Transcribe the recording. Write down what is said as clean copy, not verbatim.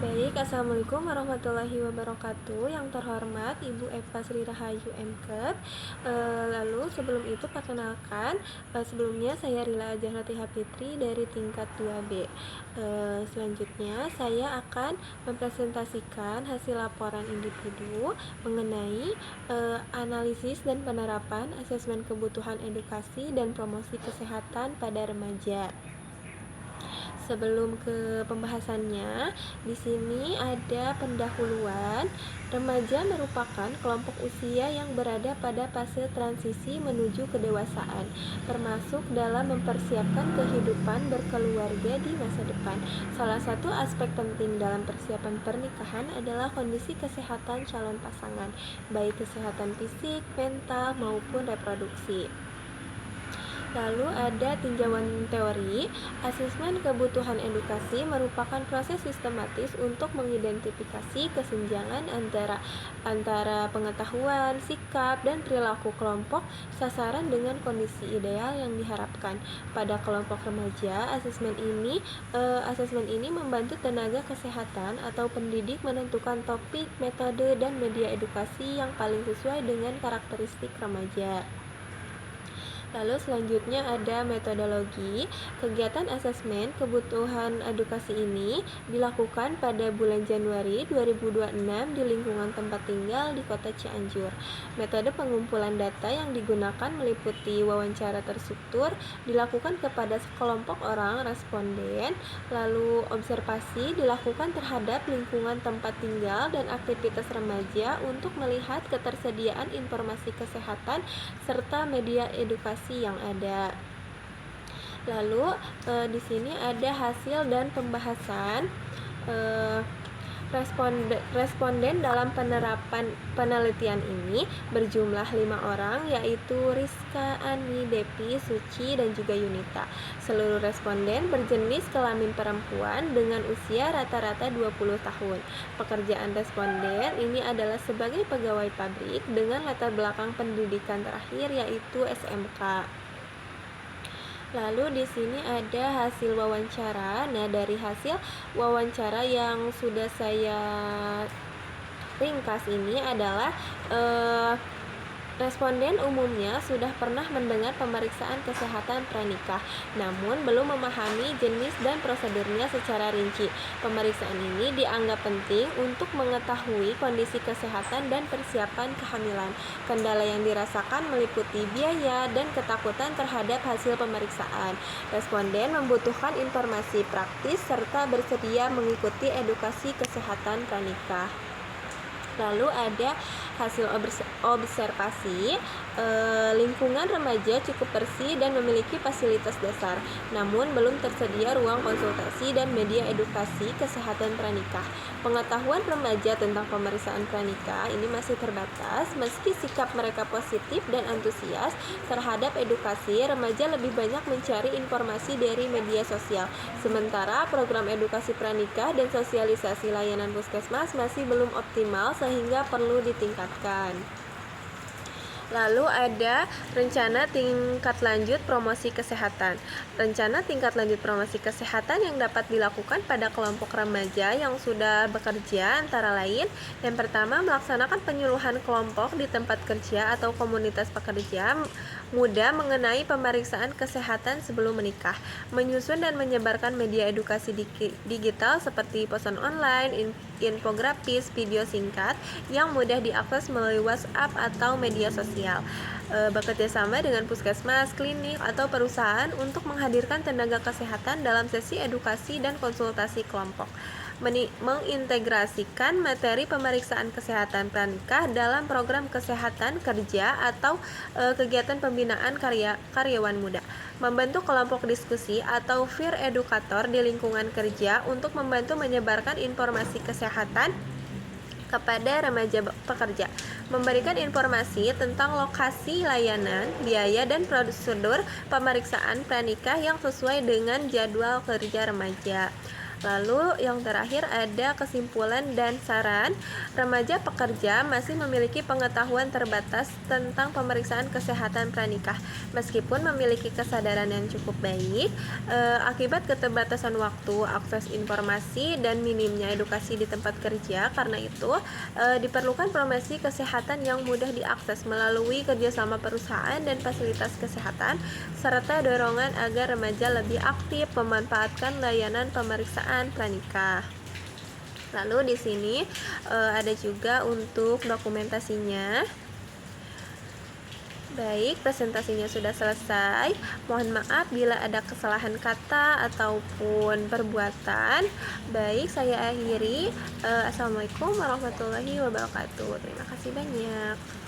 Baik, Assalamualaikum warahmatullahi wabarakatuh. Yang terhormat Ibu Eva Sri Rahayu MKep. Lalu sebelum itu perkenalkan, sebelumnya saya Rila Jahrati Hafitri dari tingkat 2B. Selanjutnya saya akan mempresentasikan hasil laporan individu mengenai analisis dan penerapan asesmen kebutuhan edukasi dan promosi kesehatan pada remaja. Sebelum ke pembahasannya, di sini ada pendahuluan. Remaja merupakan kelompok usia yang berada pada fase transisi menuju kedewasaan, termasuk dalam mempersiapkan kehidupan berkeluarga di masa depan. Salah satu aspek penting dalam persiapan pernikahan adalah kondisi kesehatan calon pasangan, baik kesehatan fisik, mental, maupun reproduksi. Lalu ada tinjauan teori. Asesmen kebutuhan edukasi merupakan proses sistematis untuk mengidentifikasi kesenjangan antara pengetahuan, sikap, dan perilaku kelompok sasaran dengan kondisi ideal yang diharapkan. Pada kelompok remaja, asesmen ini membantu tenaga kesehatan atau pendidik menentukan topik, metode, dan media edukasi yang paling sesuai dengan karakteristik remaja. Lalu selanjutnya ada metodologi. Kegiatan asesmen kebutuhan edukasi ini dilakukan pada bulan Januari 2026 di lingkungan tempat tinggal di Kota Cianjur. Metode pengumpulan data yang digunakan meliputi wawancara terstruktur dilakukan kepada sekelompok orang responden, lalu observasi dilakukan terhadap lingkungan tempat tinggal dan aktivitas remaja untuk melihat ketersediaan informasi kesehatan serta media edukasi yang ada. Lalu di sini ada hasil dan pembahasan responden dalam penerapan penelitian ini berjumlah 5 orang, yaitu Rizka, Ani, Depi, Suci, dan juga Yunita. Seluruh responden berjenis kelamin perempuan dengan usia rata-rata 20 tahun. Pekerjaan responden ini adalah sebagai pegawai pabrik dengan latar belakang pendidikan terakhir yaitu SMK. Lalu di sini ada hasil wawancara. Nah, dari hasil wawancara yang sudah saya ringkas ini adalah responden umumnya sudah pernah mendengar pemeriksaan kesehatan pranikah, namun belum memahami jenis dan prosedurnya secara rinci. Pemeriksaan ini dianggap penting untuk mengetahui kondisi kesehatan dan persiapan kehamilan. Kendala yang dirasakan meliputi biaya dan ketakutan terhadap hasil pemeriksaan. Responden membutuhkan informasi praktis serta bersedia mengikuti edukasi kesehatan pranikah. Lalu ada hasil observasi. Lingkungan remaja cukup bersih dan memiliki fasilitas dasar, namun belum tersedia ruang konsultasi dan media edukasi kesehatan pranikah. Pengetahuan remaja tentang pemeriksaan pranikah ini masih terbatas. Meski sikap mereka positif dan antusias terhadap edukasi, remaja lebih banyak mencari informasi dari media sosial. Sementara program edukasi pranikah dan sosialisasi layanan puskesmas masih belum optimal sehingga perlu ditingkatkan. Lalu ada rencana tingkat lanjut promosi kesehatan. Rencana tingkat lanjut promosi kesehatan yang dapat dilakukan pada kelompok remaja yang sudah bekerja antara lain: yang pertama, melaksanakan penyuluhan kelompok di tempat kerja atau komunitas pekerja muda mengenai pemeriksaan kesehatan sebelum menikah, menyusun dan menyebarkan media edukasi digital seperti pesan online, infografis, video singkat yang mudah diakses melalui WhatsApp atau media sosial. Bekerjasama dengan puskesmas, klinik, atau perusahaan untuk menghadirkan tenaga kesehatan dalam sesi edukasi dan konsultasi kelompok. Mengintegrasikan materi pemeriksaan kesehatan pranikah dalam program kesehatan kerja atau kegiatan pembinaan karyawan muda. Membentuk kelompok diskusi atau peer edukator di lingkungan kerja untuk membantu menyebarkan informasi kesehatan kepada remaja pekerja. Memberikan informasi tentang lokasi layanan, biaya, dan prosedur pemeriksaan pranikah yang sesuai dengan jadwal kerja remaja. Lalu yang terakhir ada kesimpulan dan saran. Remaja pekerja masih memiliki pengetahuan terbatas tentang pemeriksaan kesehatan pranikah. Meskipun memiliki kesadaran yang cukup baik, akibat keterbatasan waktu, akses informasi, dan minimnya edukasi di tempat kerja, karena itu diperlukan promosi kesehatan yang mudah diakses melalui kerjasama perusahaan dan fasilitas kesehatan, serta dorongan agar remaja lebih aktif memanfaatkan layanan pemeriksaan pranikah. Lalu di sini ada juga untuk dokumentasinya. Baik, presentasinya sudah selesai. Mohon maaf bila ada kesalahan kata ataupun perbuatan. Baik, saya akhiri. Assalamualaikum warahmatullahi wabarakatuh. Terima kasih banyak.